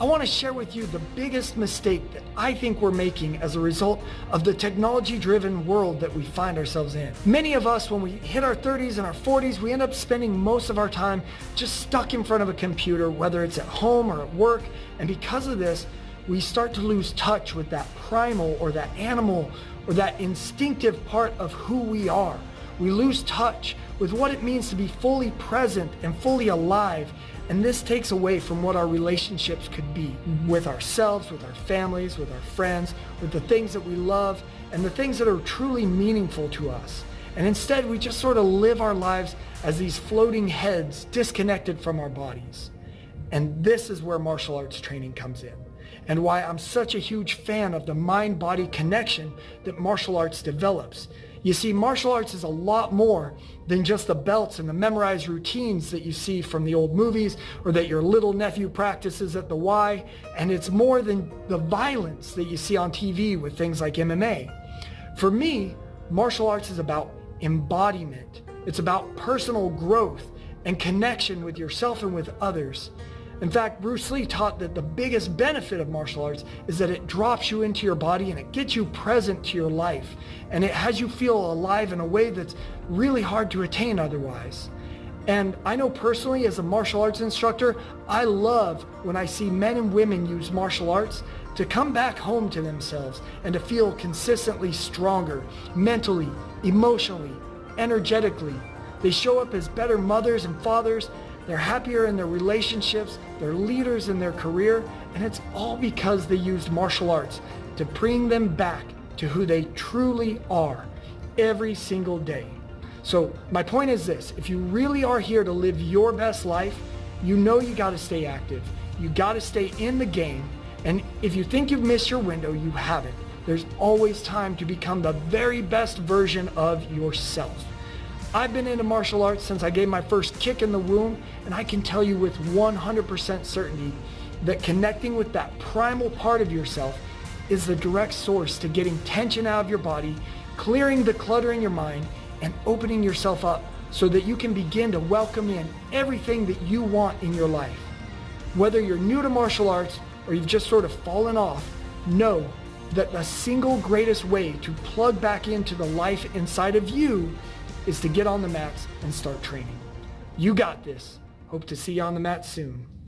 I want to share with you the biggest mistake that I think we're making as a result of the technology-driven world that we find ourselves in. Many of us, when we hit our 30s and our 40s, we end up spending most of our time just stuck in front of a computer, whether it's at home or at work. And because of this, we start to lose touch with that primal or that animal or that instinctive part of who we are. We lose touch with what it means to be fully present and fully alive. And this takes away from what our relationships could be with ourselves, with our families, with our friends, with the things that we love, and the things that are truly meaningful to us. And instead, we just sort of live our lives as these floating heads disconnected from our bodies. And this is where martial arts training comes in, and why I'm such a huge fan of the mind-body connection that martial arts develops. You see, martial arts is a lot more than just the belts and the memorized routines that you see from the old movies or that your little nephew practices at the Y, and it's more than the violence that you see on TV with things like MMA. For me, martial arts is about embodiment. It's about personal growth and connection with yourself and with others. In fact, Bruce Lee taught that the biggest benefit of martial arts is that it drops you into your body and it gets you present to your life. And it has you feel alive in a way that's really hard to attain otherwise. And I know personally, as a martial arts instructor, I love when I see men and women use martial arts to come back home to themselves and to feel consistently stronger, mentally, emotionally, energetically. They show up as better mothers and fathers. They're happier in their relationships, they're leaders in their career, and it's all because they used martial arts to bring them back to who they truly are every single day. So my point is this: if you really are here to live your best life, you know you gotta stay active. You gotta stay in the game, and if you think you've missed your window, you haven't. There's always time to become the very best version of yourself. I've been into martial arts since I gave my first kick in the womb, and I can tell you with 100% certainty that connecting with that primal part of yourself is the direct source to getting tension out of your body, clearing the clutter in your mind, and opening yourself up so that you can begin to welcome in everything that you want in your life. Whether you're new to martial arts or you've just sort of fallen off, know that the single greatest way to plug back into the life inside of you is to get on the mats and start training. You got this. Hope to see you on the mat soon.